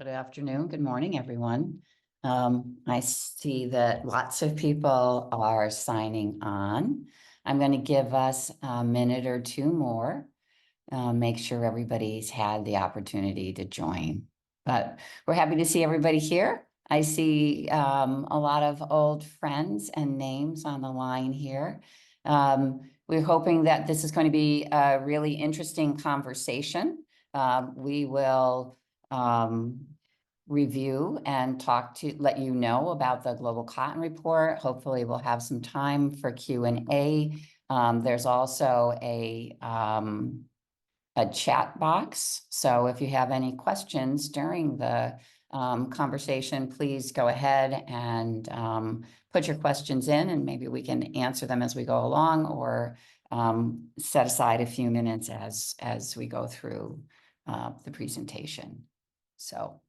Good afternoon, good morning, everyone. I see that lots of people are signing on. I'm going to give us a minute or two more, make sure everybody's had the opportunity to join. But we're happy to see everybody here. I see a lot of old friends and names on the line here. We're hoping that this is going to be a really interesting conversation. We will review and let you know about the Global Cotton Report. Hopefully we'll have some time for Q&A. There's also a chat box. So if you have any questions during the conversation, please go ahead and put your questions in, and maybe we can answer them as we go along, or set aside a few minutes as we go through the presentation. So,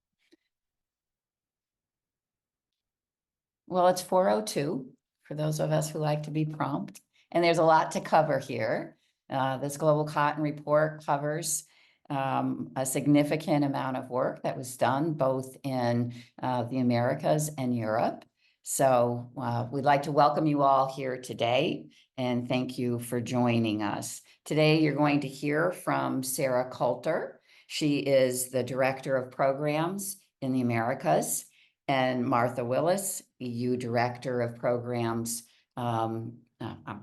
well, it's 4:02 for those of us who like to be prompt, and there's a lot to cover here. This Global Cotton Report covers a significant amount of work that was done both in the Americas and Europe. So we'd like to welcome you all here today, and thank you for joining us. Today, you're going to hear from Sarah Coulter. She is the Director of Programs in the Americas, and Martha Willis, EU Director of Programs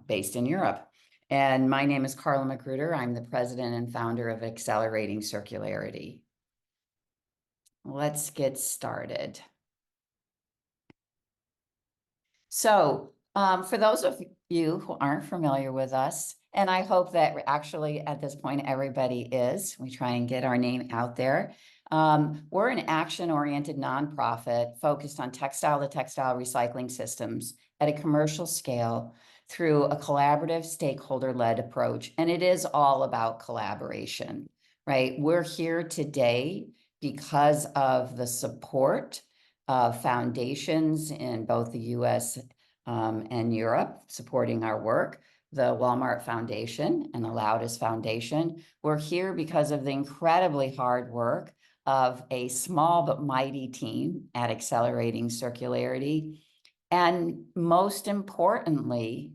based in Europe. And my name is Karla Magruder. I'm the president and founder of Accelerating Circularity. Let's get started. So for those of you who aren't familiar with us, and I hope that actually at this point everybody is, we try and get our name out there. We're an action-oriented nonprofit focused on textile-to-textile recycling systems at a commercial scale through a collaborative, stakeholder-led approach. And it is all about collaboration, right? We're here today because of the support of foundations in both the US and Europe supporting our work, the Walmart Foundation and the Loudest Foundation. We're here because of the incredibly hard work of a small but mighty team at Accelerating Circularity. And most importantly,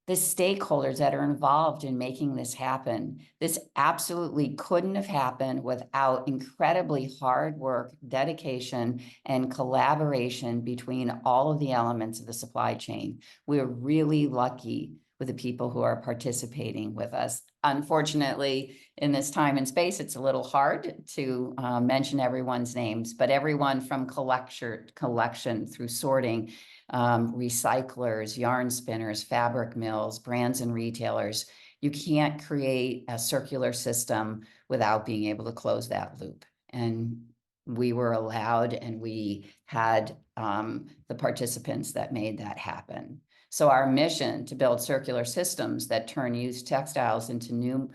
the stakeholders that are involved in making this happen. This absolutely couldn't have happened without incredibly hard work, dedication, and collaboration between all of the elements of the supply chain. We're really lucky with the people who are participating with us. Unfortunately, in this time and space, it's a little hard to mention everyone's names, but everyone from collection through sorting, recyclers, yarn spinners, fabric mills, brands and retailers. You can't create a circular system without being able to close that loop. And we were allowed, and we had the participants that made that happen. So our mission to build circular systems that turn used textiles into new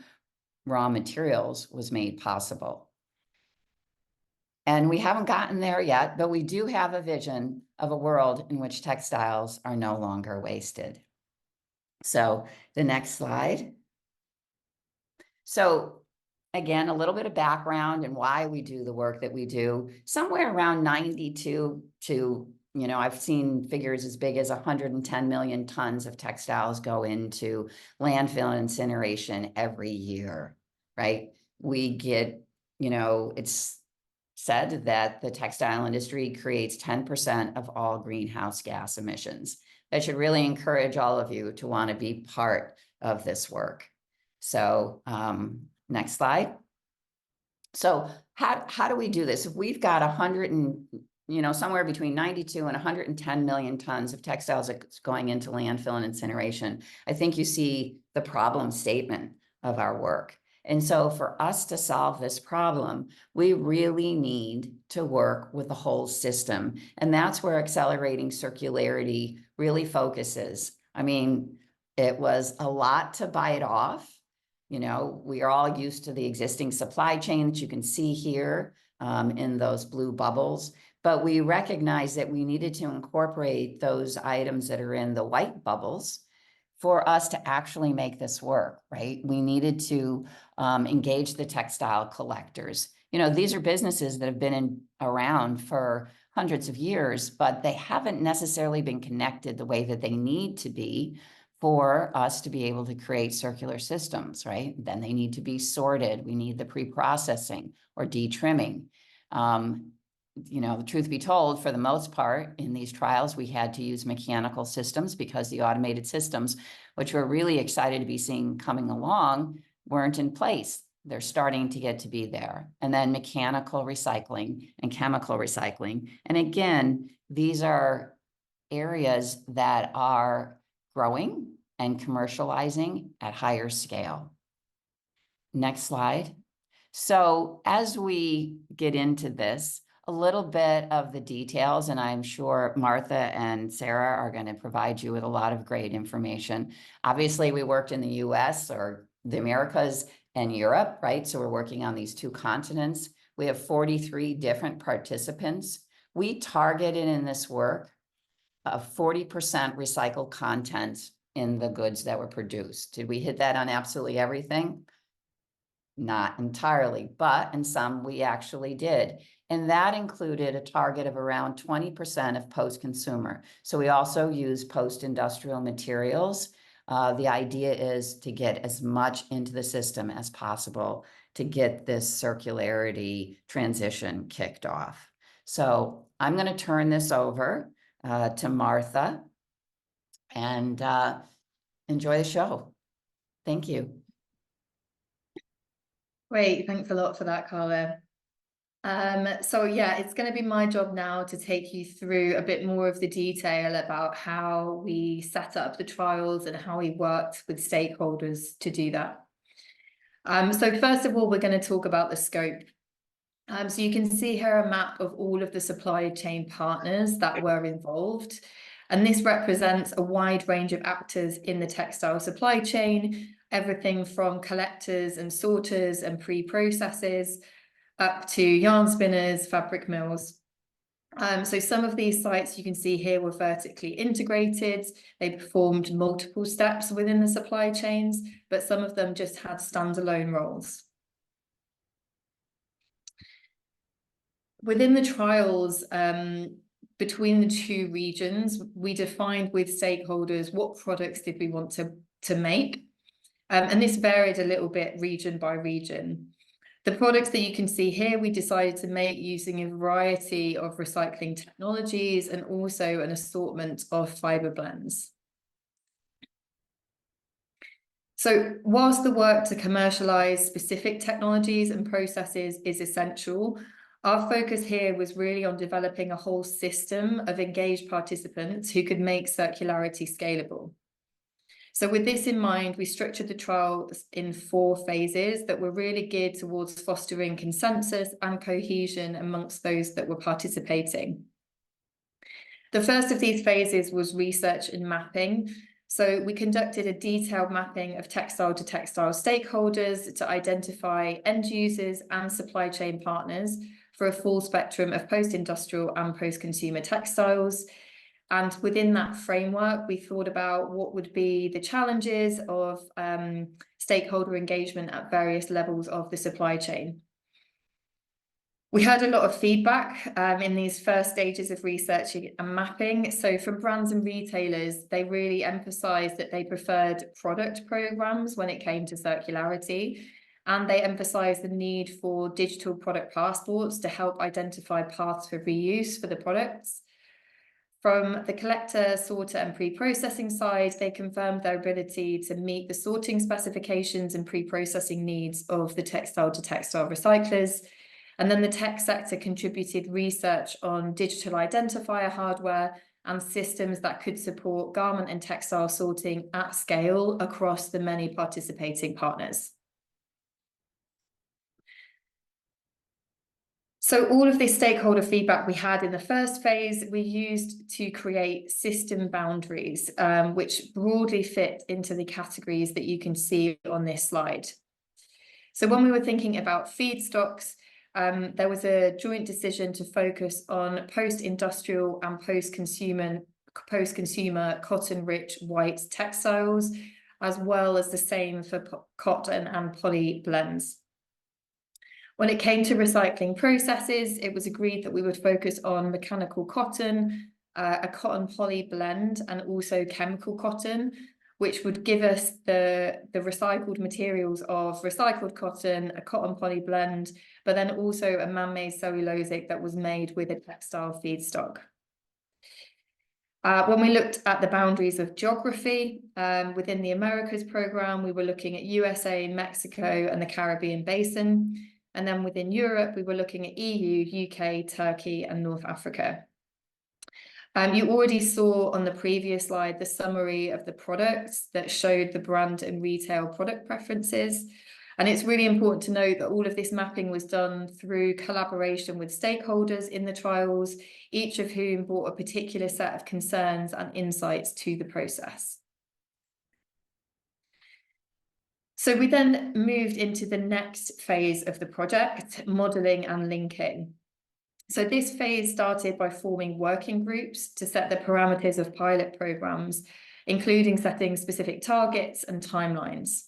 raw materials was made possible. And we haven't gotten there yet, but we do have a vision of a world in which textiles are no longer wasted. So the next slide. So again, a little bit of background and why we do the work that we do. Somewhere around 92 to, I've seen figures as big as 110 million tons of textiles go into landfill and incineration every year, right? We get, it's said that the textile industry creates 10% of all greenhouse gas emissions. That should really encourage all of you to want to be part of this work. So next slide. So how do we do this? If we've got somewhere between 92 and 110 million tons of textiles that's going into landfill and incineration, I think you see the problem statement of our work. And so for us to solve this problem, we really need to work with the whole system. And that's where Accelerating Circularity really focuses. I mean, it was a lot to bite off. We are all used to the existing supply chain that you can see here in those blue bubbles. But we recognize that we needed to incorporate those items that are in the white bubbles for us to actually make this work, right? We needed to engage the textile collectors, You know, these are businesses that have been around for hundreds of years, but they haven't necessarily been connected the way that they need to be for us to be able to create circular systems, right? Then they need to be sorted. We need the pre-processing or de-trimming. You know, the truth be told, for the most part, in these trials, we had to use mechanical systems because the automated systems, which we're really excited to be seeing coming along, weren't in place. They're starting to get to be there. And then mechanical recycling and chemical recycling. And again, these are areas that are growing and commercializing at higher scale. Next slide. So as we get into this, a little bit of the details, and I'm sure Martha and Sarah are going to provide you with a lot of great information. Obviously, we worked in the US or the Americas and Europe, right? So we're working on these two continents. We have 43 different participants. We targeted in this work 40% recycled content in the goods that were produced. Did we hit that on absolutely everything? Not entirely, but in some we actually did. And that included a target of around 20% of post-consumer. So we also use post-industrial materials. The idea is to get as much into the system as possible to get this circularity transition kicked off. So I'm going to turn this over to Martha and enjoy the show. Thank you. Great, thanks a lot for that, Karla. So yeah, it's going to be my job now to take you through a bit more of the detail about how we set up the trials and how we worked with stakeholders to do that. So first of all, we're going to talk about the scope. So you can see here a map of all of the supply chain partners that were involved. And this represents a wide range of actors in the textile supply chain, everything from collectors and sorters and pre-processors up to yarn spinners, fabric mills. So some of these sites you can see here were vertically integrated. They performed multiple steps within the supply chains, but some of them just had standalone roles. Within the trials, between the two regions, we defined with stakeholders what products did we want to make. And this varied a little bit region by region. The products that you can see here, we decided to make using a variety of recycling technologies and also an assortment of fiber blends. So whilst the work to commercialize specific technologies and processes is essential, our focus here was really on developing a whole system of engaged participants who could make circularity scalable. So with this in mind, we structured the trial in 4 phases that were really geared towards fostering consensus and cohesion amongst those that were participating. The first of these phases was research and mapping. So we conducted a detailed mapping of textile to textile stakeholders to identify end users and supply chain partners for a full spectrum of post-industrial and post-consumer textiles. And within that framework, we thought about what would be the challenges of stakeholder engagement at various levels of the supply chain. We had a lot of feedback in these first stages of researching and mapping. So from brands and retailers, they really emphasized that they preferred product programs when it came to circularity. And they emphasized the need for digital product passports to help identify paths for reuse for the products. From the collector, sorter and pre-processing side, they confirmed their ability to meet the sorting specifications and pre-processing needs of the textile to textile recyclers. And then the tech sector contributed research on digital identifier hardware and systems that could support garment and textile sorting at scale across the many participating partners. So all of this stakeholder feedback we had in the first phase, we used to create system boundaries, which broadly fit into the categories that you can see on this slide. So when we were thinking about feedstocks, there was a joint decision to focus on post-industrial and post-consumer cotton-rich white textiles, as well as the same for cotton and poly blends. When it came to recycling processes, it was agreed that we would focus on mechanical cotton, a cotton poly blend, and also chemical cotton, which would give us the recycled materials of recycled cotton, a cotton poly blend, but then also a man-made cellulosic that was made with a textile feedstock. When we looked at the boundaries of geography, within the Americas program, we were looking at USA, Mexico, and the Caribbean Basin. And then within Europe, we were looking at EU, UK, Turkey, and North Africa. You already saw on the previous slide the summary of the products that showed the brand and retail product preferences. And it's really important to note that all of this mapping was done through collaboration with stakeholders in the trials, each of whom brought a particular set of concerns and insights to the process. So we then moved into the next phase of the project, modelling and linking. So this phase started by forming working groups to set the parameters of pilot programs, including setting specific targets and timelines.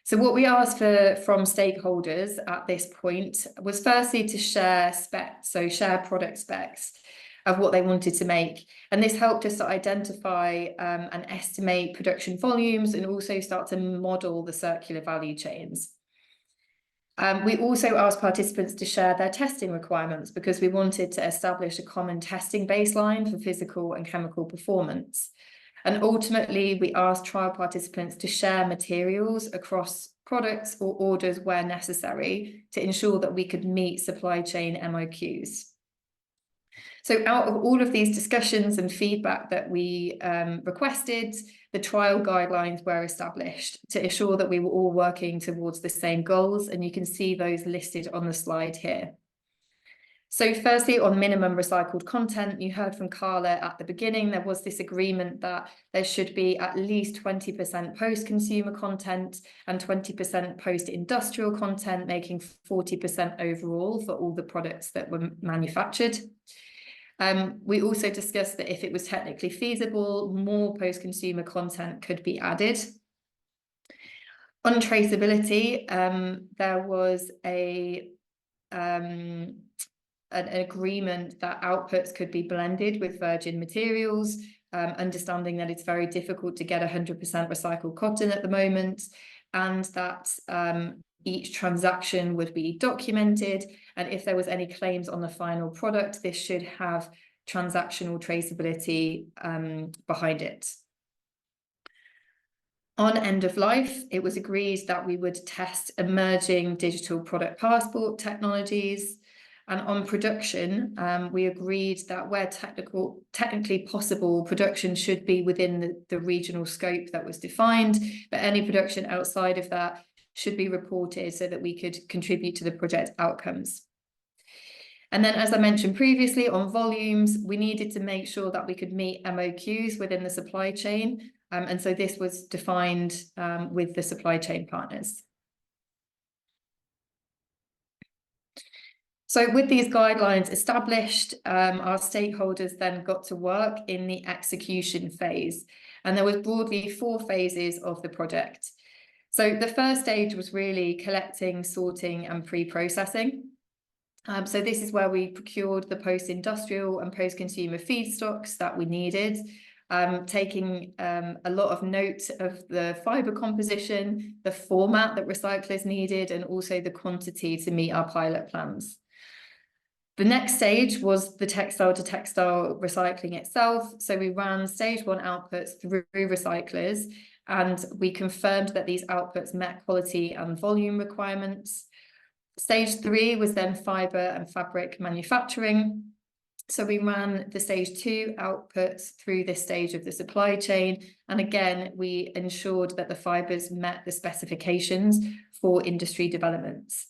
So what we asked from stakeholders at this point was firstly to share specs, so share product specs of what they wanted to make. And this helped us to identify and estimate production volumes and also start to model the circular value chains. We also asked participants to share their testing requirements because we wanted to establish a common testing baseline for physical and chemical performance. And ultimately, we asked trial participants to share materials across products or orders where necessary to ensure that we could meet supply chain MOQs. So out of all of these discussions and feedback that we requested, the trial guidelines were established to ensure that we were all working towards the same goals, and you can see those listed on the slide here. So firstly, on minimum recycled content, you heard from Karla at the beginning, there was this agreement that there should be at least 20% post-consumer content and 20% post-industrial content, making 40% overall for all the products that were manufactured. We also discussed that if it was technically feasible, more post-consumer content could be added. On traceability, there was an agreement that outputs could be blended with virgin materials, understanding that it's very difficult to get 100% recycled cotton at the moment, and that each transaction would be documented, and if there was any claims on the final product, this should have transactional traceability behind it. On end of life, it was agreed that we would test emerging digital product passport technologies. And on production, we agreed that where technically possible, production should be within the regional scope that was defined, but any production outside of that should be reported so that we could contribute to the project outcomes. And then, as I mentioned previously, on volumes, we needed to make sure that we could meet MOQs within the supply chain. And so this was defined with the supply chain partners. So with these guidelines established, our stakeholders then got to work in the execution phase. And there was broadly 4 phases of the project. So the first stage was really collecting, sorting, and pre-processing. So this is where we procured the post-industrial and post-consumer feedstocks that we needed, taking a lot of note of the fibre composition, the format that recyclers needed, and also the quantity to meet our pilot plans. The next stage was the textile to textile recycling itself. So we ran stage 1 outputs through recyclers, and we confirmed that these outputs met quality and volume requirements. Stage 3 was then fibre and fabric manufacturing. So we ran the stage 2 outputs through this stage of the supply chain. And again, we ensured that the fibres met the specifications for industry developments.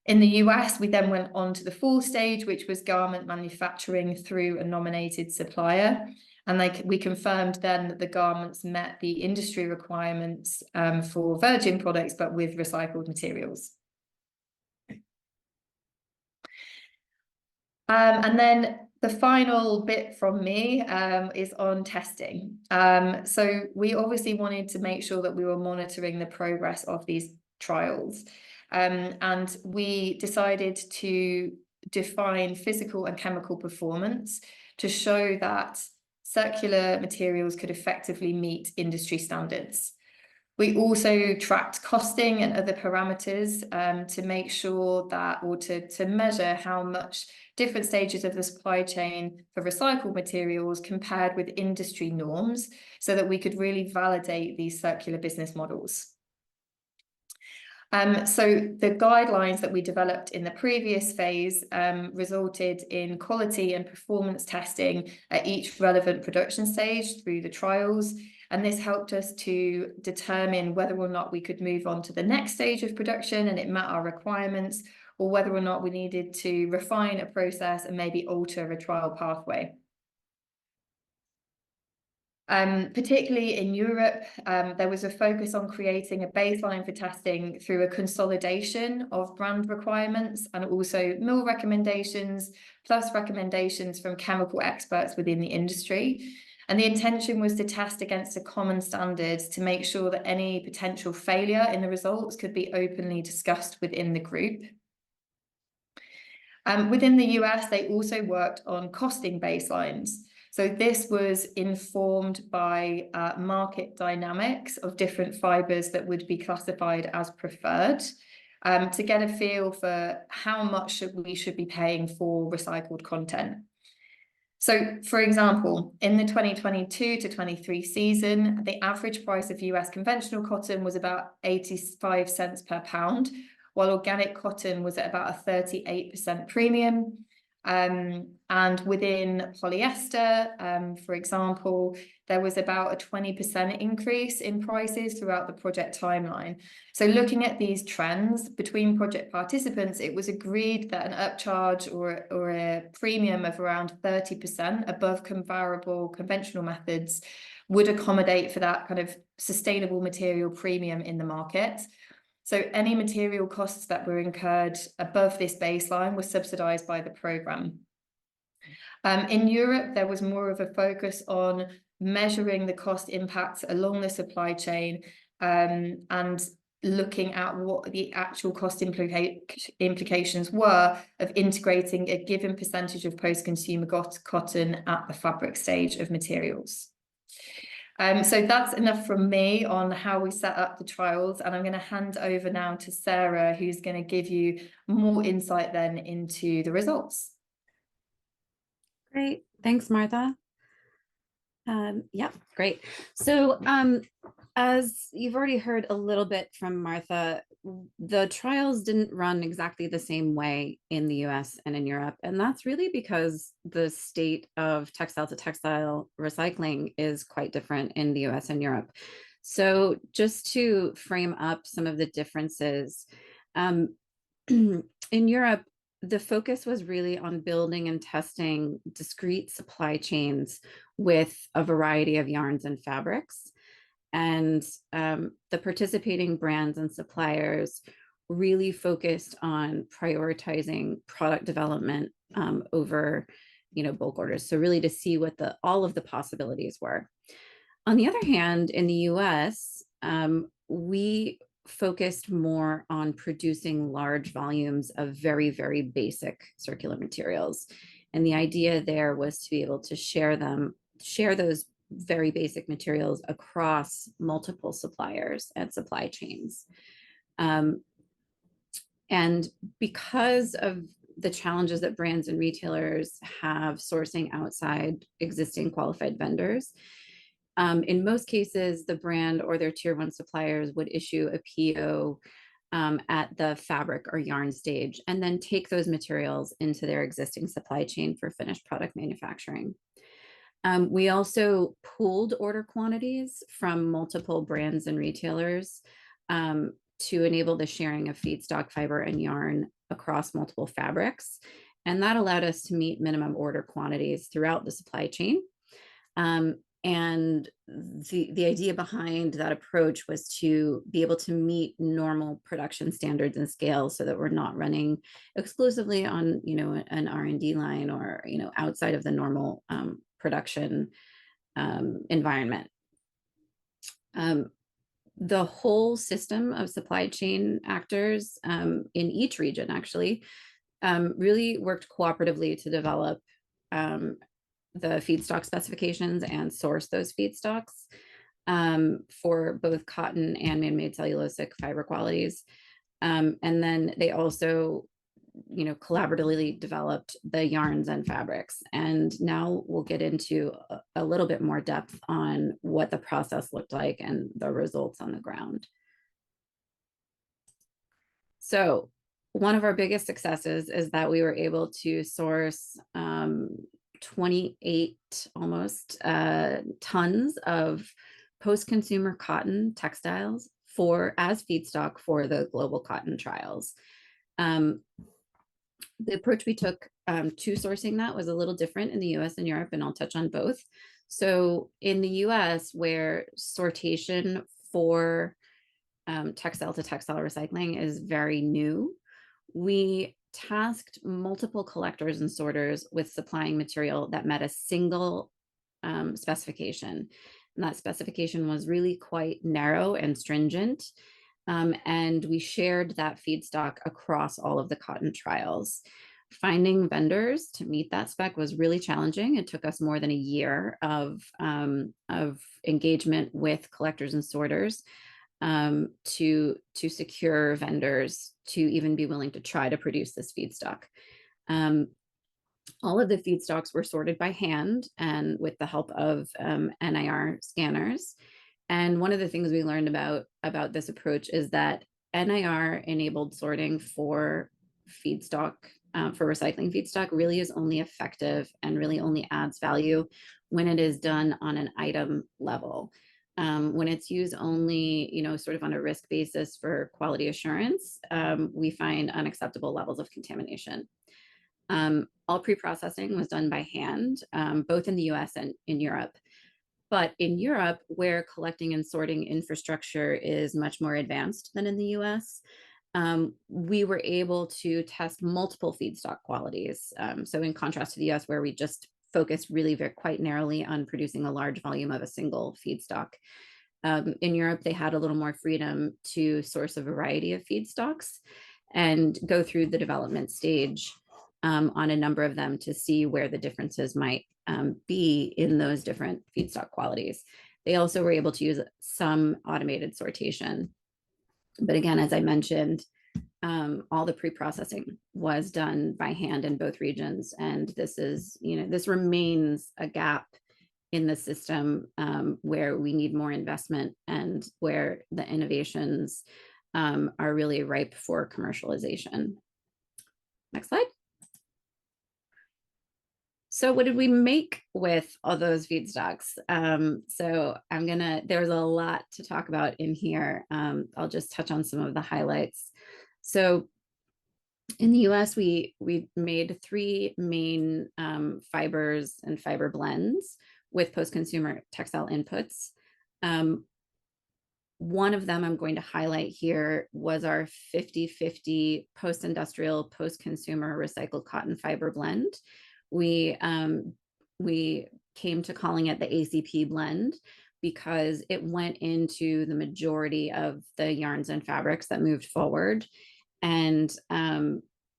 In the US, we then went on to the 4th stage, which was garment manufacturing through a nominated supplier. And we confirmed then that the garments met the industry requirements for virgin products, but with recycled materials. And then the final bit from me is on testing. So we obviously wanted to make sure that we were monitoring the progress of these trials. And we decided to define physical and chemical performance to show that circular materials could effectively meet industry standards. We also tracked costing and other parameters to make sure that, or to measure how much different stages of the supply chain for recycled materials compared with industry norms, so that we could really validate these circular business models. So the guidelines that we developed in the previous phase resulted in quality and performance testing at each relevant production stage through the trials. And this helped us to determine whether or not we could move on to the next stage of production and it met our requirements, or whether or not we needed to refine a process and maybe alter a trial pathway. Particularly in Europe, there was a focus on creating a baseline for testing through a consolidation of brand requirements and also mill recommendations, plus recommendations from chemical experts within the industry. And the intention was to test against a common standard to make sure that any potential failure in the results could be openly discussed within the group. Within the US, they also worked on costing baselines. So this was informed by market dynamics of different fibers that would be classified as preferred, to get a feel for how much we should be paying for recycled content. So, for example, in the 2022 to 23 season, the average price of US conventional cotton was about 85 cents per pound, while organic cotton was at about a 38% premium. And within polyester, for example, there was about a 20% increase in prices throughout the project timeline. So looking at these trends between project participants, it was agreed that an upcharge or a premium of around 30% above comparable conventional methods would accommodate for that kind of sustainable material premium in the market. So any material costs that were incurred above this baseline were subsidized by the program. In Europe, there was more of a focus on measuring the cost impacts along the supply chain and looking at what the actual cost implications were of integrating a given percentage of post-consumer cotton at the fabric stage of materials. So that's enough from me on how we set up the trials, and I'm going to hand over now to Sarah, who's going to give you more insight then into the results. Great, thanks, Martha. Yeah, great. So as you've already heard a little bit from Martha, the trials didn't run exactly the same way in the US and in Europe. And that's really because the state of textile to textile recycling is quite different in the US and Europe. So just to frame up some of the differences, in Europe, the focus was really on building and testing discrete supply chains with a variety of yarns and fabrics. And the participating brands and suppliers really focused on prioritizing product development over, bulk orders. So really to see what all of the possibilities were. On the other hand, in the US, we focused more on producing large volumes of very, very basic circular materials. And the idea there was to be able to share those very basic materials across multiple suppliers and supply chains. And because of the challenges that brands and retailers have sourcing outside existing qualified vendors, in most cases, the brand or their tier 1 suppliers would issue a PO at the fabric or yarn stage and then take those materials into their existing supply chain for finished product manufacturing. We also pooled order quantities from multiple brands and retailers to enable the sharing of feedstock, fiber, and yarn across multiple fabrics. And that allowed us to meet minimum order quantities throughout the supply chain. And the idea behind that approach was to be able to meet normal production standards and scale so that we're not running exclusively on, an R&D line or, outside of the normal production environment. the whole system of supply chain actors in each region actually really worked cooperatively to develop the feedstock specifications and source those feedstocks for both cotton and man-made cellulosic fiber qualities. And then they also, collaboratively developed the yarns and fabrics. And now we'll get into a little bit more depth on what the process looked like and the results on the ground. So one of our biggest successes is that we were able to source 28 almost tons of post-consumer cotton textiles as feedstock for the global cotton trials. The approach we took to sourcing that was a little different in the US and Europe, and I'll touch on both. So in the US, where sortation for textile to textile recycling is very new, we tasked multiple collectors and sorters with supplying material that met a single specification. And that specification was really quite narrow and stringent. And we shared that feedstock across all of the cotton trials. Finding vendors to meet that spec was really challenging. It took us more than a year of engagement with collectors and sorters to secure vendors to even be willing to try to produce this feedstock. All of the feedstocks were sorted by hand and with the help of NIR scanners. And one of the things we learned about this approach is that NIR enabled sorting for feedstock, for recycling feedstock, really is only effective and really only adds value when it is done on an item level. When it's used only, sort of on a risk basis for quality assurance, we find unacceptable levels of contamination. All pre-processing was done by hand, both in the US and in Europe. But in Europe, where collecting and sorting infrastructure is much more advanced than in the US, we were able to test multiple feedstock qualities. So in contrast to the US, where we just focused really quite narrowly on producing a large volume of a single feedstock. In Europe, they had a little more freedom to source a variety of feedstocks and go through the development stage on a number of them to see where the differences might be in those different feedstock qualities. They also were able to use some automated sortation. But again, as I mentioned, all the pre-processing was done by hand in both regions. And this is, this remains a gap in the system where we need more investment and where the innovations are really ripe for commercialization. Next slide. So what did we make with all those feedstocks? So there's a lot to talk about in here. I'll just touch on some of the highlights. So in the US, we made 3 main fibers and fiber blends with post-consumer textile inputs. One of them I'm going to highlight here was our 50-50 post-industrial, post-consumer recycled cotton fiber blend. We came to calling it the ACP blend because it went into the majority of the yarns and fabrics that moved forward. And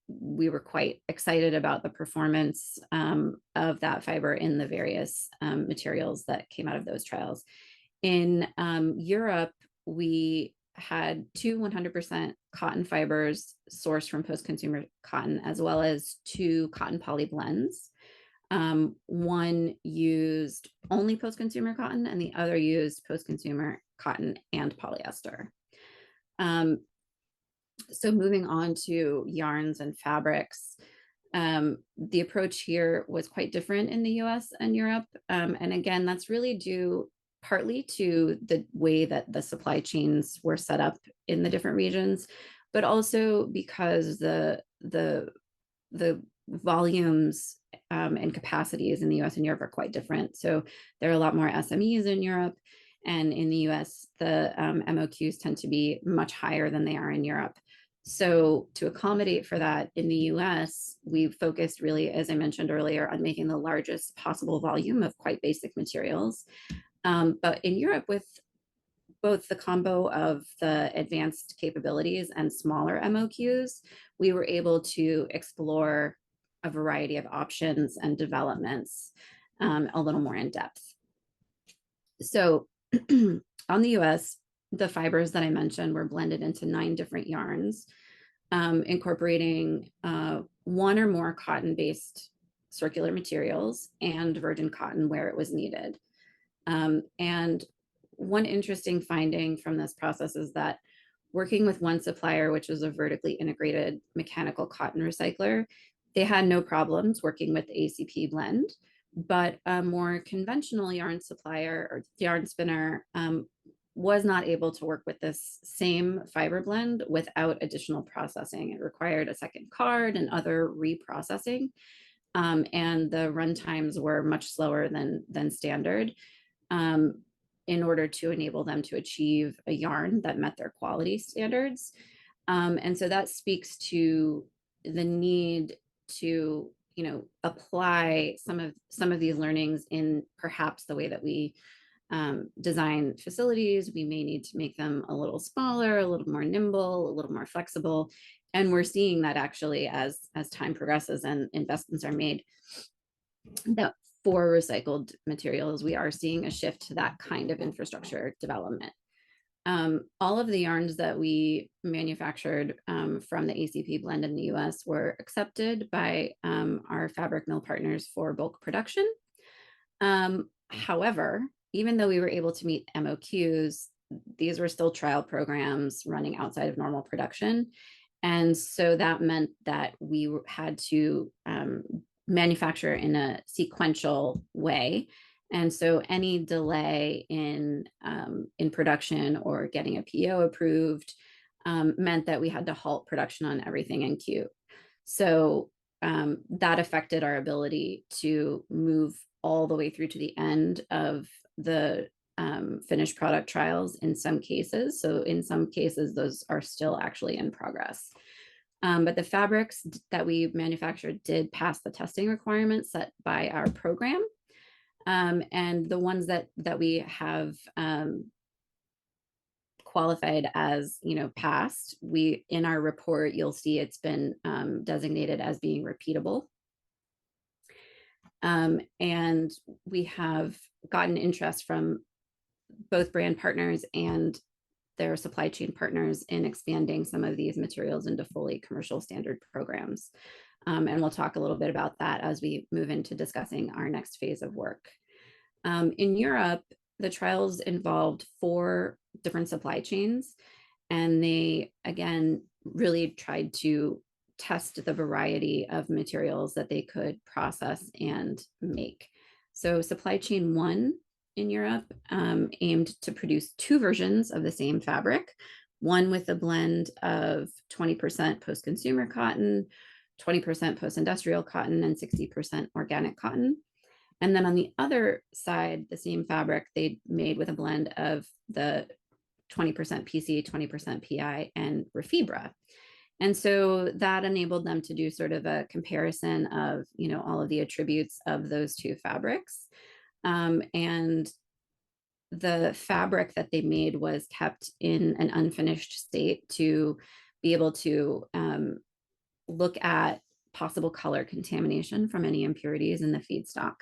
we were quite excited about the performance of that fiber in the various materials that came out of those trials. In Europe, we had 2 100% cotton fibers sourced from post-consumer cotton, as well as 2 cotton poly blends. One used only post-consumer cotton and the other used post-consumer cotton and polyester. So moving on to yarns and fabrics, the approach here was quite different in the US and Europe. And again, that's really due partly to the way that the supply chains were set up in the different regions, but also because the volumes and capacities in the US and Europe are quite different. So there are a lot more SMEs in Europe, and in the US, the MOQs tend to be much higher than they are in Europe. So to accommodate for that in the US, we focused really, as I mentioned earlier, on making the largest possible volume of quite basic materials. But in Europe, with both the combo of the advanced capabilities and smaller MOQs, we were able to explore a variety of options and developments a little more in depth. So on the US, the fibers that I mentioned were blended into 9 different yarns, incorporating one or more cotton-based circular materials and virgin cotton where it was needed. And one interesting finding from this process is that working with one supplier, which was a vertically integrated mechanical cotton recycler, they had no problems working with the ACP blend, but a more conventional yarn supplier or yarn spinner was not able to work with this same fiber blend without additional processing. It required a second card and other reprocessing, and the run times were much slower than standard in order to enable them to achieve a yarn that met their quality standards. And so that speaks to the need to, apply some of these learnings in perhaps the way that we design facilities. We may need to make them a little smaller, a little more nimble, a little more flexible. And we're seeing that actually as time progresses and investments are made, that for recycled materials, we are seeing a shift to that kind of infrastructure development. All of the yarns that we manufactured from the ACP blend in the US were accepted by our fabric mill partners for bulk production. However, even though we were able to meet MOQs, these were still trial programs running outside of normal production. And so that meant that we had to manufacture in a sequential way. And so any delay in production or getting a PO approved meant that we had to halt production on everything in queue. So that affected our ability to move all the way through to the end of the finished product trials in some cases. So in some cases, those are still actually in progress. But the fabrics that we manufactured did pass the testing requirements set by our program. And the ones that we have qualified as, passed, in our report, you'll see it's been designated as being repeatable. And we have gotten interest from both brand partners and their supply chain partners in expanding some of these materials into fully commercial standard programs. And we'll talk a little bit about that as we move into discussing our next phase of work. In Europe, the trials involved 4 different supply chains, and they, again, really tried to test the variety of materials that they could process and make. So supply chain 1 in Europe aimed to produce 2 versions of the same fabric, one with a blend of 20% post-consumer cotton, 20% post-industrial cotton, and 60% organic cotton. And then on the other side, the same fabric they made with a blend of the 20% PC, 20% PI, and Refibra. And so that enabled them to do sort of a comparison of, all of the attributes of those 2 fabrics. And the fabric that they made was kept in an unfinished state to be able to look at possible color contamination from any impurities in the feedstock.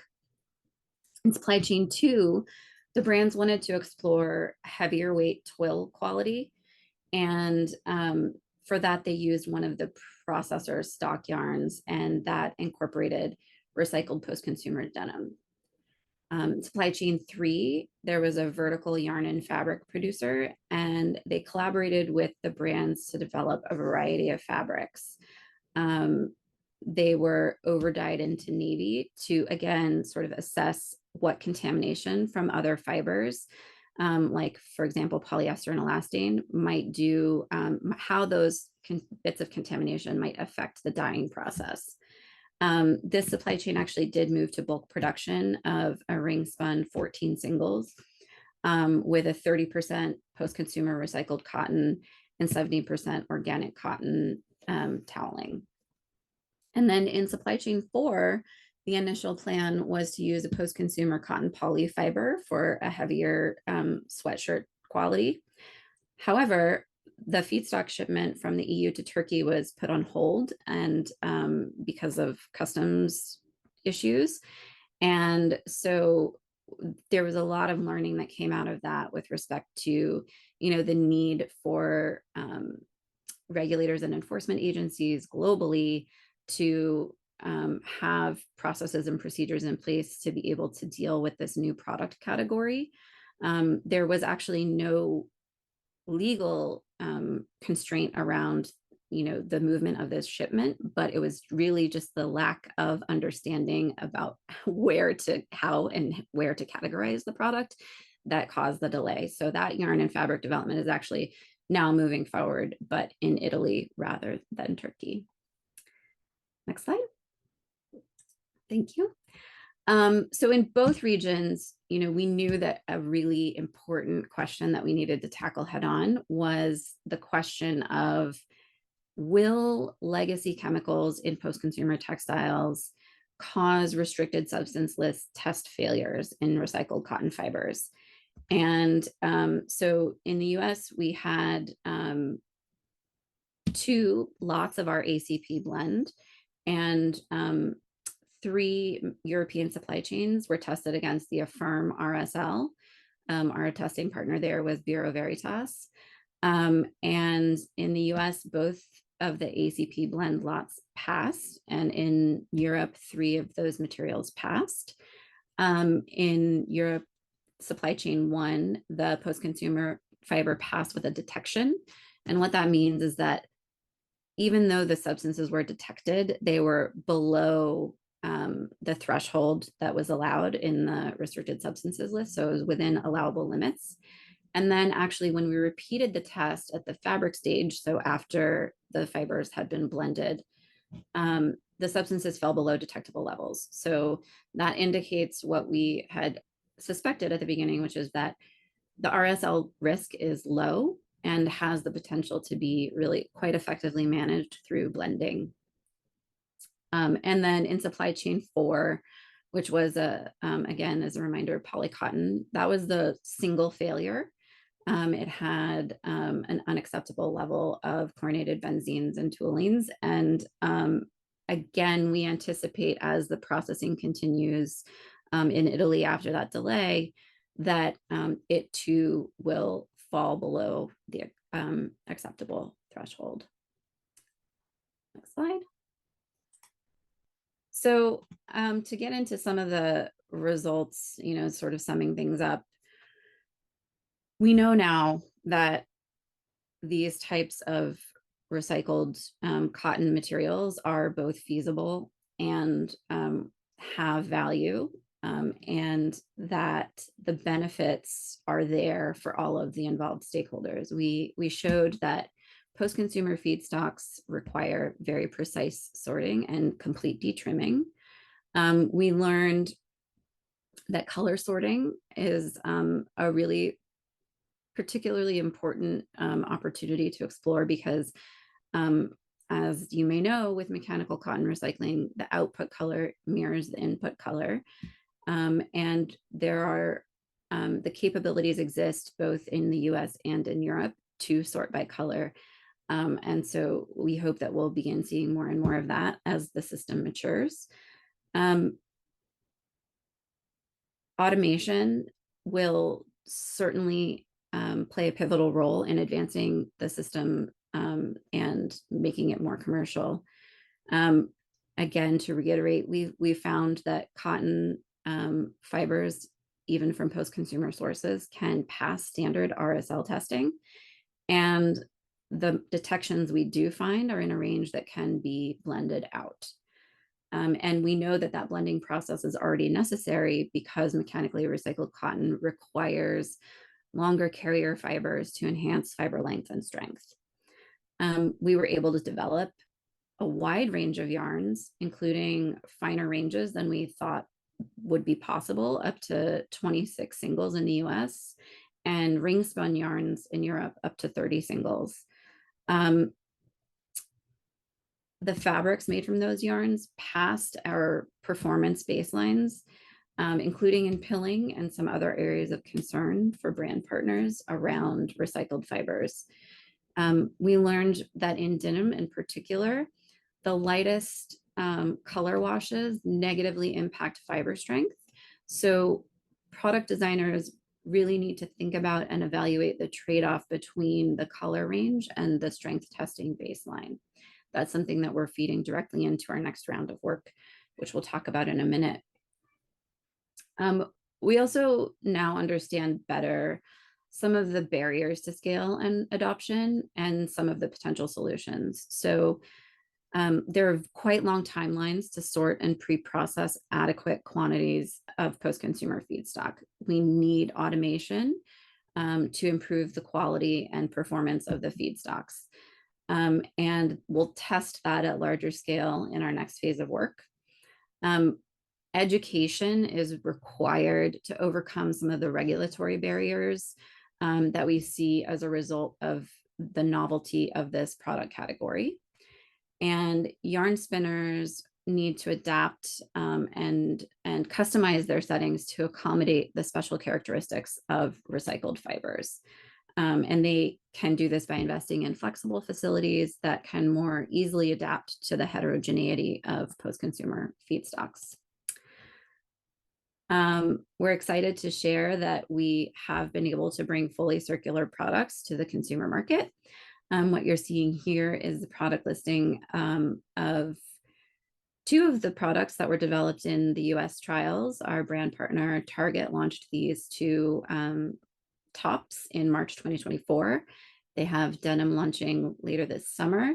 In supply chain 2, the brands wanted to explore heavier weight twill quality. And for that, they used one of the processor's stock yarns, and that incorporated recycled post-consumer denim. Supply chain 3, there was a vertical yarn and fabric producer, and they collaborated with the brands to develop a variety of fabrics. They were overdyed into navy to, again, sort of assess what contamination from other fibers, like, for example, polyester and elastane, might do, how those bits of contamination might affect the dyeing process. This supply chain actually did move to bulk production of a ring spun 14 singles with a 30% post-consumer recycled cotton and 70% organic cotton toweling. And then in supply chain 4, the initial plan was to use a post-consumer cotton poly fiber for a heavier sweatshirt quality. However, the feedstock shipment from the EU to Turkey was put on hold, and because of customs issues. And so there was a lot of learning that came out of that with respect to, the need for regulators and enforcement agencies globally to have processes and procedures in place to be able to deal with this new product category. There was actually no legal constraint around the movement of this shipment, but it was really just the lack of understanding about how and where to categorize the product that caused the delay. So that yarn and fabric development is actually now moving forward, but in Italy rather than Turkey. Next slide. Thank you. So in both regions, we knew that a really important question that we needed to tackle head on was the question of, will legacy chemicals in post-consumer textiles cause restricted substance list test failures in recycled cotton fibers? And so in the US, we had 2 lots of our ACP blend, and 3 European supply chains were tested against the Affirm RSL. Our testing partner there was Bureau Veritas. And in the US, both of the ACP blend lots passed, and in Europe, 3 of those materials passed. In Europe, supply chain 1, the post-consumer fiber passed with a detection. And what that means is that even though the substances were detected, they were below the threshold that was allowed in the restricted substances list. So it was within allowable limits. And then actually when we repeated the test at the fabric stage, so after the fibers had been blended, the substances fell below detectable levels. So that indicates what we had suspected at the beginning, which is that the RSL risk is low and has the potential to be really quite effectively managed through blending. And then in supply chain 4, which was again, as a reminder, polycotton, that was the single failure. It had an unacceptable level of chlorinated benzenes and toluenes. And again, we anticipate as the processing continues in Italy after that delay, that it too will fall below the acceptable threshold. Next slide. So to get into some of the results, sort of summing things up, we know now that these types of recycled cotton materials are both feasible and have value, and that the benefits are there for all of the involved stakeholders. We showed that post-consumer feedstocks require very precise sorting and complete detrimming. We learned that color sorting is a really particularly important opportunity to explore, because as you may know, with mechanical cotton recycling, the output color mirrors the input color. And there are the capabilities exist both in the US and in Europe to sort by color. And so we hope that we'll begin seeing more and more of that as the system matures. Automation will certainly play a pivotal role in advancing the system and making it more commercial. Again, to reiterate, we found that cotton fibers, even from post-consumer sources, can pass standard RSL testing. And the detections we do find are in a range that can be blended out. And we know that that blending process is already necessary because mechanically recycled cotton requires longer carrier fibers to enhance fiber length and strength. We were able to develop a wide range of yarns, including finer ranges than we thought would be possible, up to 26 singles in the US, and ring spun yarns in Europe up to 30 singles. The fabrics made from those yarns passed our performance baselines including in pilling and some other areas of concern for brand partners around recycled fibers. We learned that in denim in particular, the lightest color washes negatively impact fiber strength. So product designers really need to think about and evaluate the trade-off between the color range and the strength testing baseline. That's something that we're feeding directly into our next round of work, which we'll talk about in a minute. We also now understand better some of the barriers to scale and adoption and some of the potential solutions. So there are quite long timelines to sort and pre-process adequate quantities of post-consumer feedstock. We need automation to improve the quality and performance of the feedstocks. And we'll test that at larger scale in our next phase of work. Education is required to overcome some of the regulatory barriers that we see as a result of the novelty of this product category. And yarn spinners need to adapt and customize their settings to accommodate the special characteristics of recycled fibers. And they can do this by investing in flexible facilities that can more easily adapt to the heterogeneity of post-consumer feedstocks. We're excited to share that we have been able to bring fully circular products to the consumer market. What you're seeing here is the product listing of two of the products that were developed in the US trials. Our brand partner Target launched these two tops in March 2024. They have denim launching later this summer.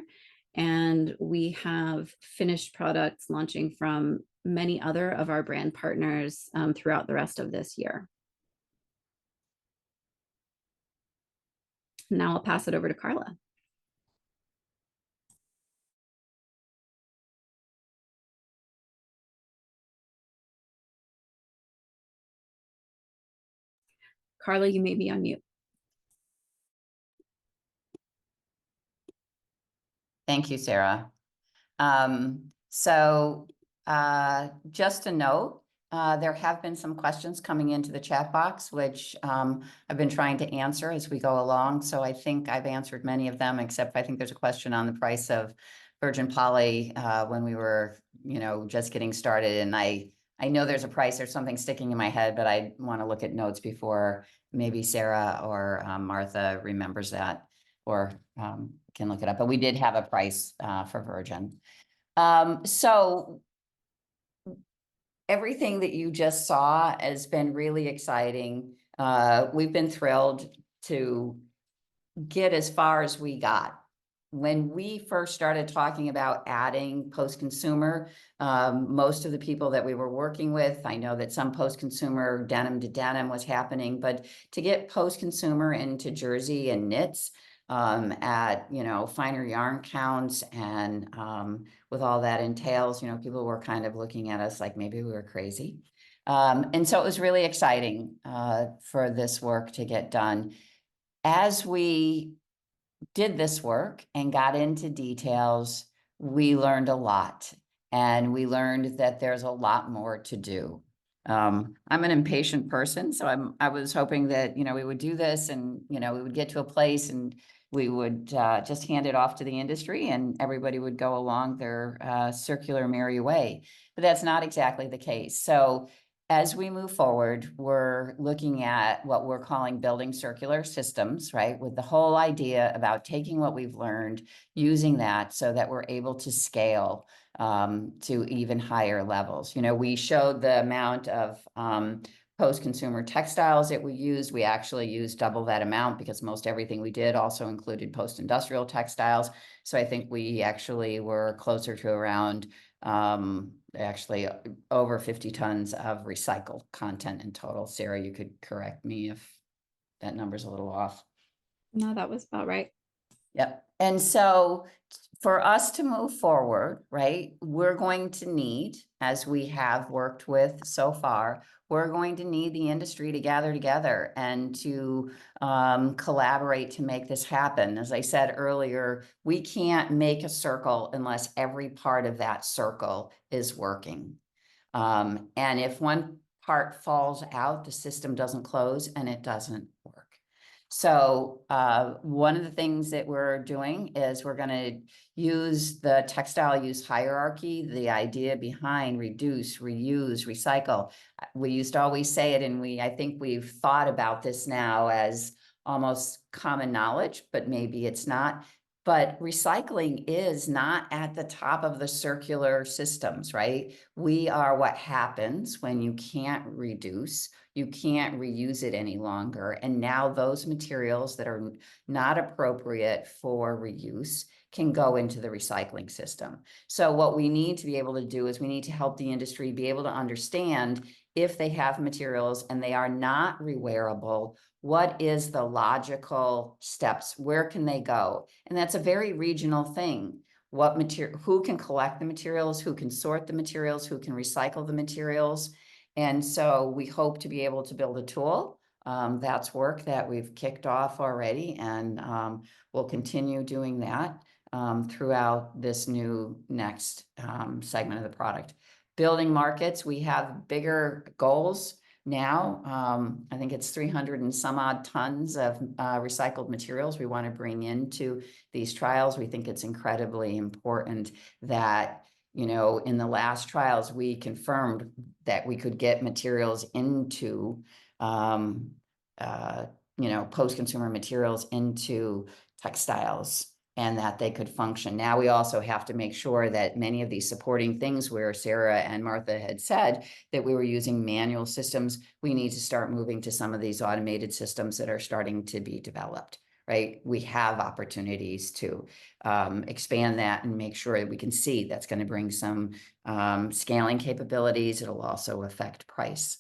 And we have finished products launching from many other of our brand partners throughout the rest of this year. Now I'll pass it over to Karla. Karla, you may be on mute. Thank you, Sarah. Just a note, there have been some questions coming into the chat box, which I've been trying to answer as we go along. So I think I've answered many of them, except I think there's a question on the price of virgin poly when we were, just getting started. And I know there's a price, there's something sticking in my head, but I want to look at notes before maybe Sarah or Martha remembers that or can look it up. But we did have a price for virgin. So everything that you just saw has been really exciting. We've been thrilled to get as far as we got. When we first started talking about adding post-consumer, most of the people that we were working with, I know that some post-consumer denim to denim was happening, but to get post-consumer into jersey and knits at, finer yarn counts and with all that entails, people were kind of looking at us like maybe we were crazy. And so it was really exciting for this work to get done. As we did this work and got into details, we learned a lot, and we learned that there's a lot more to do. I'm an impatient person, so I was hoping that, we would do this and, we would get to a place and we would just hand it off to the industry and everybody would go along their circular merry way. But that's not exactly the case. So as we move forward, we're looking at what we're calling building circular systems, right? With the whole idea about taking what we've learned, using that so that we're able to scale to even higher levels. We showed the amount of post-consumer textiles that we used. We actually used double that amount because most everything we did also included post-industrial textiles. So I think we actually were closer to around actually over 50 tons of recycled content in total. Sarah, you could correct me if that number's a little off. No, that was about right. Yep. And so for us to move forward, right, we're going to need, as we have worked with so far, we're going to need the industry to gather together and to collaborate to make this happen. As I said earlier, we can't make a circle unless every part of that circle is working. And if one part falls out, the system doesn't close and it doesn't work. So one of the things that we're doing is we're going to use the textile use hierarchy, the idea behind reduce, reuse, recycle. We used to always say it, and I think we've thought about this now as almost common knowledge, but maybe it's not. But recycling is not at the top of the circular systems, right? We are what happens when you can't reduce, you can't reuse it any longer. And now those materials that are not appropriate for reuse can go into the recycling system. So what we need to be able to do is we need to help the industry be able to understand if they have materials and they are not rewearable, what is the logical steps? Where can they go? And that's a very regional thing. What material, who can collect the materials, who can sort the materials, who can recycle the materials. And so we hope to be able to build a tool. That's work that we've kicked off already, and we'll continue doing that throughout this new next segment of the product. Building markets, we have bigger goals now. I think it's 300 and some odd tons of recycled materials we want to bring into these trials. We think it's incredibly important that, you know, in the last trials, we confirmed that we could get materials into, you know, post-consumer materials into textiles, and that they could function. Now we also have to make sure that many of these supporting things where Sarah and Martha had said that we were using manual systems, we need to start moving to some of these automated systems that are starting to be developed, right? We have opportunities to expand that and make sure that we can see that's going to bring some scaling capabilities. It'll also affect price.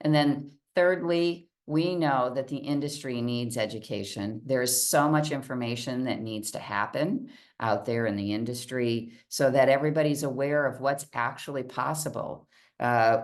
And then thirdly, we know that the industry needs education. There's so much information that needs to happen out there in the industry so that everybody's aware of what's actually possible.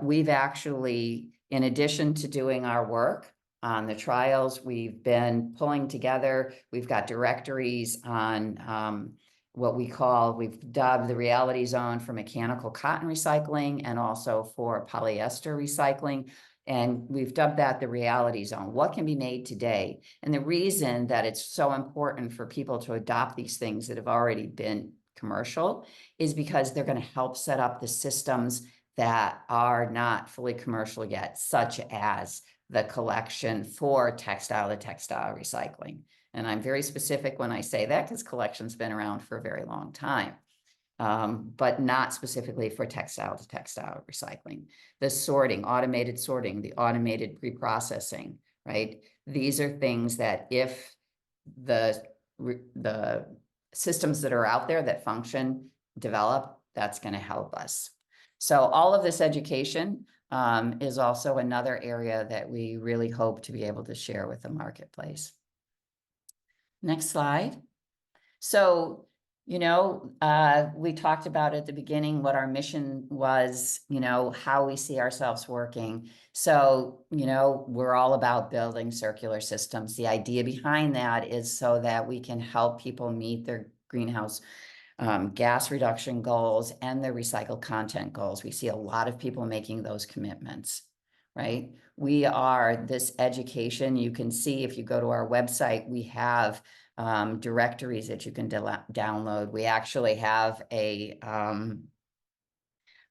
We've actually, in addition to doing our work on the trials, we've been pulling together, we've got directories on what we've dubbed the reality zone for mechanical cotton recycling and also for polyester recycling. And we've dubbed that the reality zone. What can be made today? And the reason that it's so important for people to adopt these things that have already been commercial is because they're going to help set up the systems that are not fully commercial yet, such as the collection for textile to textile recycling. And I'm very specific when I say that because collection's been around for a very long time. But not specifically for textile to textile recycling. The sorting, automated sorting, the automated pre-processing, right? These are things that if the systems that are out there that function, develop, that's going to help us. So all of this education is also another area that we really hope to be able to share with the marketplace. Next slide. So, you know, we talked about at the beginning what our mission was, you know, how we see ourselves working. So, you know, we're all about building circular systems. The idea behind that is so that we can help people meet their greenhouse gas reduction goals and their recycled content goals. We see a lot of people making those commitments, right? We are this education. You can see if you go to our website, we have directories that you can download. We actually have a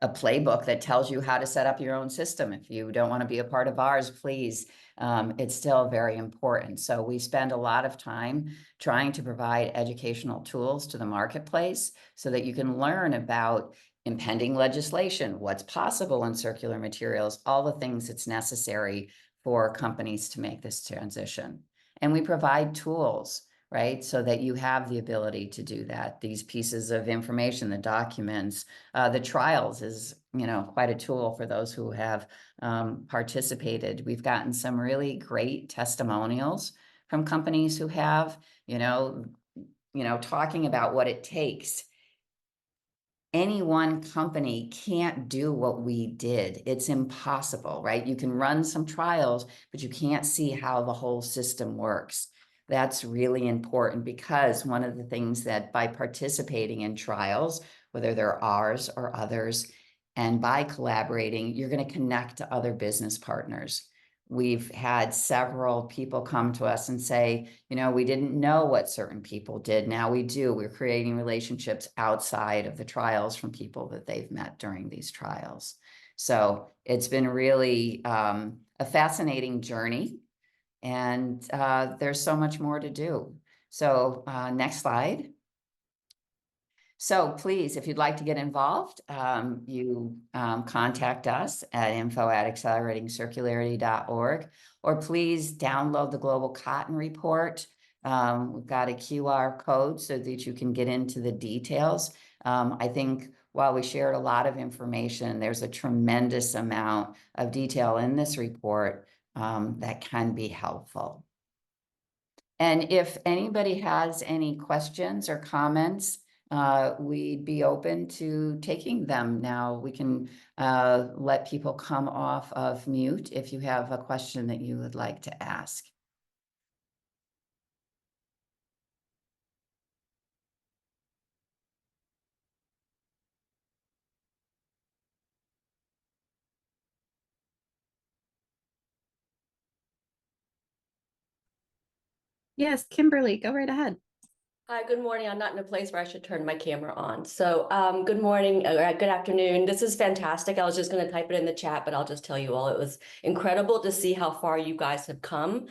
playbook that tells you how to set up your own system. If you don't want to be a part of ours, please, it's still very important. So we spend a lot of time trying to provide educational tools to the marketplace so that you can learn about impending legislation, what's possible in circular materials, all the things that's necessary for companies to make this transition. And we provide tools, right? So that you have the ability to do that. These pieces of information, the documents, the trials is, you know, quite a tool for those who have participated. We've gotten some really great testimonials from companies who have, you know, talking about what it takes. Any one company can't do what we did. It's impossible, right? You can run some trials, but you can't see how the whole system works. That's really important because one of the things that by participating in trials, whether they're ours or others, And by collaborating, you're going to connect to other business partners. We've had several people come to us and say, we didn't know what certain people did. Now we do. We're creating relationships outside of the trials from people that they've met during these trials. So it's been really a fascinating journey, and there's so much more to do. So next slide. So please, if you'd like to get involved, you contact us at info@acceleratingcircularity.org, or please download the Global Cotton Report. We've got a QR code so that you can get into the details. I think while we shared a lot of information, there's a tremendous amount of detail in this report that can be helpful. And if anybody has any questions or comments, we'd be open to taking them now. We can let people come off of mute if you have a question that you would like to ask. Yes, Kimberly, go right ahead. Hi, good morning. I'm not in a place where I should turn my camera on. So good morning, good afternoon. This is fantastic. I was just going to type it in the chat, but I'll just tell you all it was incredible to see how far you guys have come.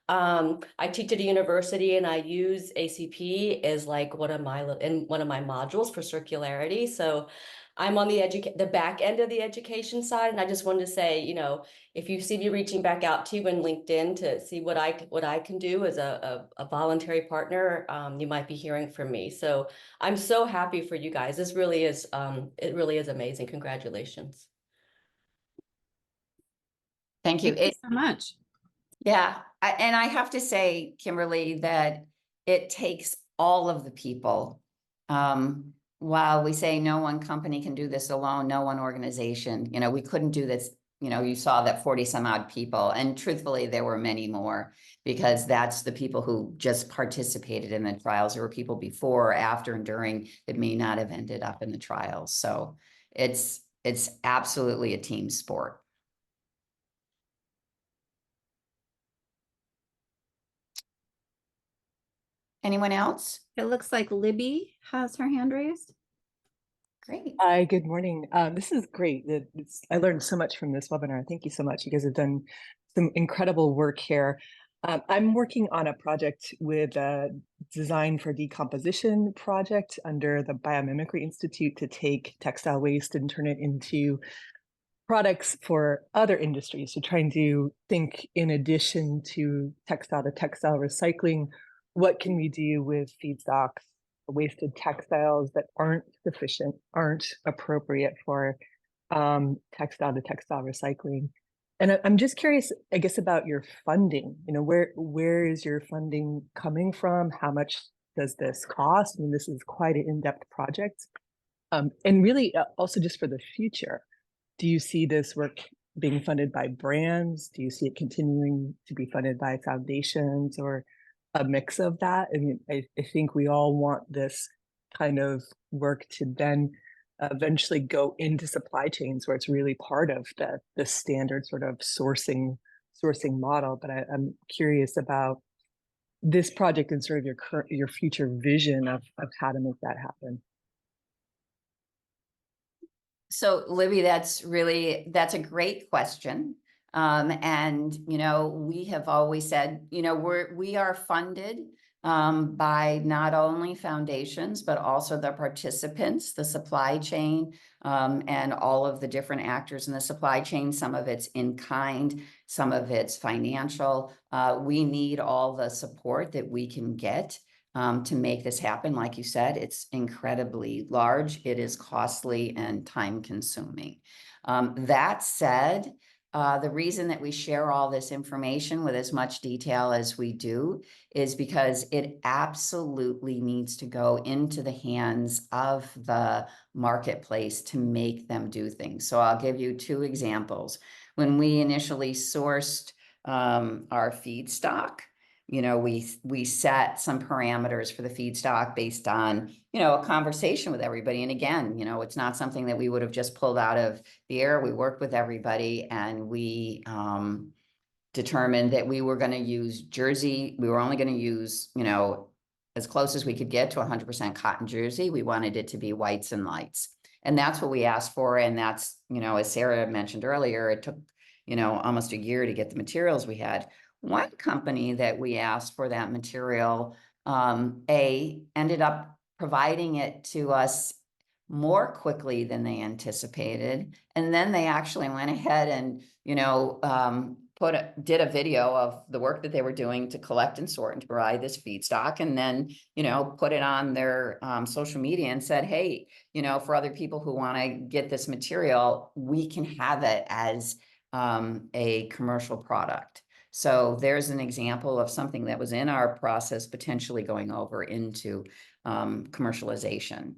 I teach at a university and I use ACP as like one of my modules for circularity. So I'm on the back end of the education side, and I just wanted to say, if you see me reaching back out to you in LinkedIn to see what I can do as a voluntary partner, you might be hearing from me. So I'm so happy for you guys. This really is it really is amazing. Congratulations. Thank you. Thank you so much. Yeah, and I have to say, Kimberly, that it takes all of the people. While we say no one company can do this alone, no one organization, we couldn't do this. You saw that 40 some odd people, and truthfully, there were many more, because that's the people who just participated in the trials. There were people before, after, and during that may not have ended up in the trials. So it's absolutely a team sport. Anyone else? It looks like Libby has her hand raised. Great. Hi, good morning. This is great. I learned so much from this webinar. Thank you so much. You guys have done some incredible work here. I'm working on a project with a Design for Decomposition project under the Biomimicry Institute to take textile waste and turn it into products for other industries. So trying to think, in addition to textile recycling, what can we do with feedstocks, wasted textiles that aren't sufficient, aren't appropriate for textile recycling. And I'm just curious, I guess, about your funding. Where is your funding coming from? How much does this cost? I mean, this is quite an in-depth project. And really also just for the future, do you see this work being funded by brands? Do you see it continuing to be funded by foundations, or a mix of that? I mean, I think we all want this kind of work to then eventually go into supply chains where it's really part of the standard sort of sourcing model. But I'm curious about this project and sort of your future vision of how to make that happen. So Libby, that's a great question. And, we have always said, we are funded by not only foundations, but also the participants, the supply chain, and all of the different actors in the supply chain. Some of it's in kind, some of it's financial. We need all the support that we can get to make this happen. Like you said, it's incredibly large. It is costly and time consuming. That said, the reason that we share all this information with as much detail as we do is because it absolutely needs to go into the hands of the marketplace to make them do things. So I'll give you two examples. When we initially sourced our feedstock, we set some parameters for the feedstock based on, a conversation with everybody. And again, it's not something that we would have just pulled out of the air. We worked with everybody, and we determined that we were going to use jersey. We were only going to use, as close as we could get to 100% cotton jersey. We wanted it to be whites and lights. And that's what we asked for. And that's, as Sarah mentioned earlier, it took, almost a year to get the materials we had. One company that we asked for that material, ended up providing it to us more quickly than they anticipated. And then they actually went ahead and, did a video of the work that they were doing to collect and sort and to provide this feedstock, and then, put it on their social media and said, hey, for other people who want to get this material, we can have it as a commercial product. So there's an example of something that was in our process potentially going over into commercialization.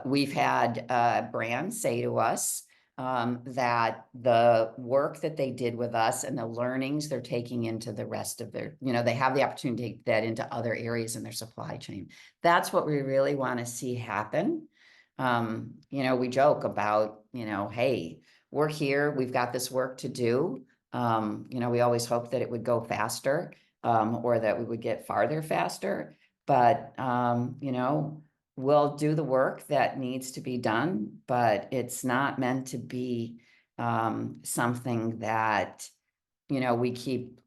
We've had brands say to us that the work that they did with us and the learnings they're taking into the rest of their, they have the opportunity to take that into other areas in their supply chain. That's what we really want to see happen. We joke about, hey, we're here, we've got this work to do. We always hope that it would go faster, or that we would get farther faster, but, we'll do the work that needs to be done, but it's not meant to be something that, we keep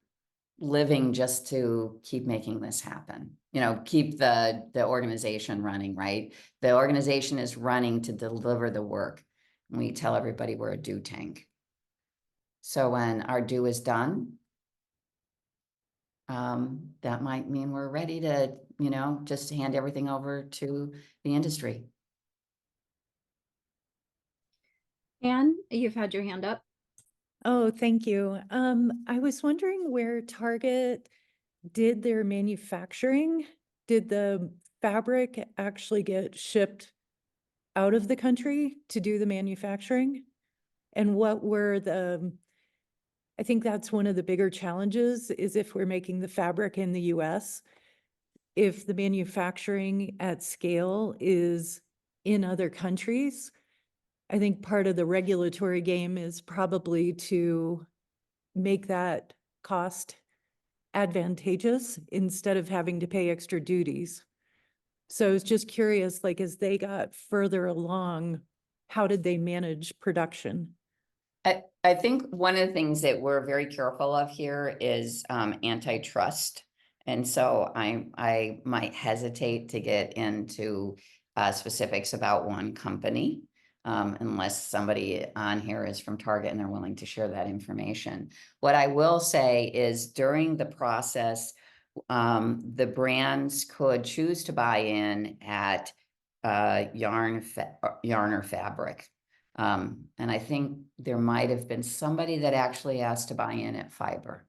living just to keep making this happen, keep the organization running, right? The organization is running to deliver the work. We tell everybody we're a do tank. So when our do is done, that might mean we're ready to, just hand everything over to the industry. Anne, you've had your hand up. Oh, thank you. I was wondering where Target did their manufacturing. Did the fabric actually get shipped out of the country to do the manufacturing? And what were I think that's one of the bigger challenges, is if we're making the fabric in the US, if the manufacturing at scale is in other countries, I think part of the regulatory game is probably to make that cost advantageous instead of having to pay extra duties. So I was just curious, as they got further along, how did they manage production? I think one of the things that we're very careful of here is antitrust. And so I might hesitate to get into specifics about one company, unless somebody on here is from Target and they're willing to share that information. What I will say is during the process, the brands could choose to buy in at yarn or fabric. And I think there might have been somebody that actually asked to buy in at fiber.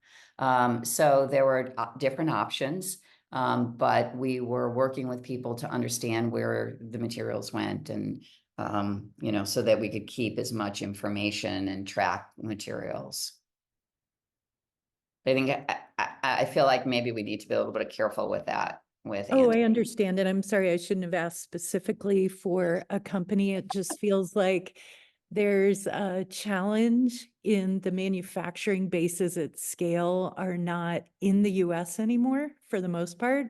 So there were different options, but we were working with people to understand where the materials went, and so that we could keep as much information and track materials. I think I feel like maybe we need to be a little bit careful with that. Oh, I understand it. I'm sorry, I shouldn't have asked specifically for a company. It just feels like there's a challenge in the manufacturing bases at scale are not in the US anymore for the most part.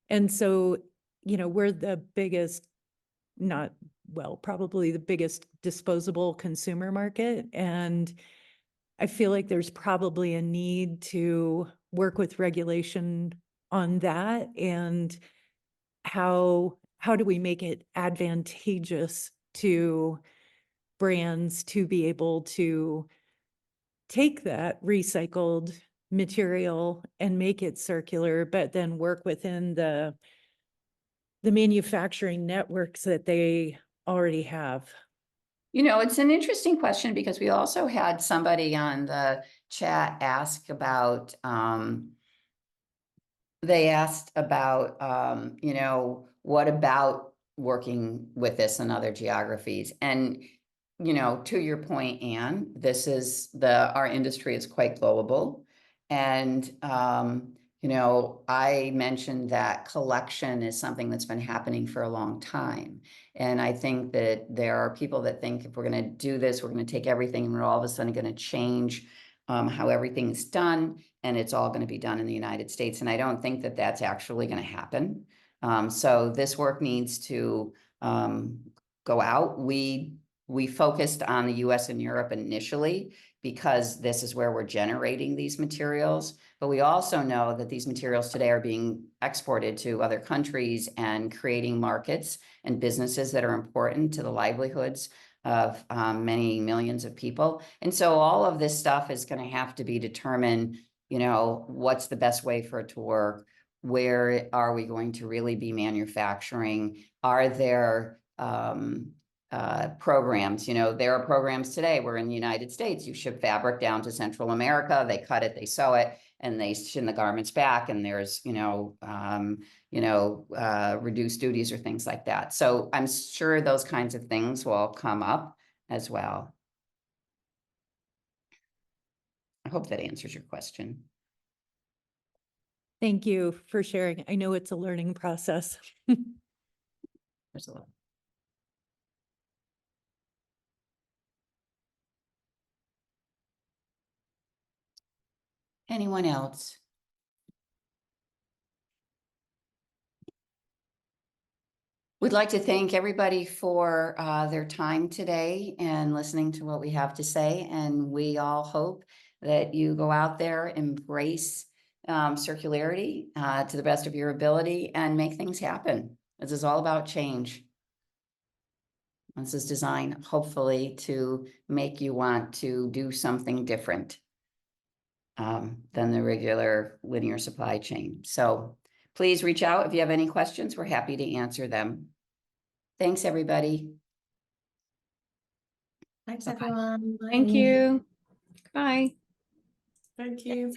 And so, we're the biggest, probably the biggest disposable consumer market. And I feel like there's probably a need to work with regulation on that, and how do we make it advantageous to brands to be able to take that recycled material and make it circular, but then work within the manufacturing networks that they already have. It's an interesting question, because we also had somebody on the chat ask about, they asked about, what about working with this in other geographies? And, to your point, Anne, our industry is quite global. And You know, I mentioned that collection is something that's been happening for a long time. And I think that there are people that think if we're going to do this, we're going to take everything and we're all of a sudden going to change how everything's done, and it's all going to be done in the United States. And I don't think that that's actually going to happen. So this work needs to go out. We focused on the US and Europe initially because this is where we're generating these materials. But we also know that these materials today are being exported to other countries and creating markets and businesses that are important to the livelihoods of many millions of people. And so all of this stuff is going to have to be determined, you know, what's the best way for it to work? Where are we going to really be manufacturing? Are there programs? You know, there are programs today where in the United States, you ship fabric down to Central America, they cut it, they sew it, and they shin the garments back, and there's, reduced duties or things like that. So I'm sure those kinds of things will come up as well. I hope that answers your question. Thank you for sharing. I know it's a learning process. There's a lot. Anyone else? We'd like to thank everybody for their time today and listening to what we have to say. And we all hope that you go out there, embrace circularity to the best of your ability and make things happen. This is all about change. This is designed hopefully to make you want to do something different than the regular linear supply chain. So please reach out if you have any questions. We're happy to answer them. Thanks, everybody. Thanks, Bye-bye. everyone. Thank Bye. you. Bye. Thank you.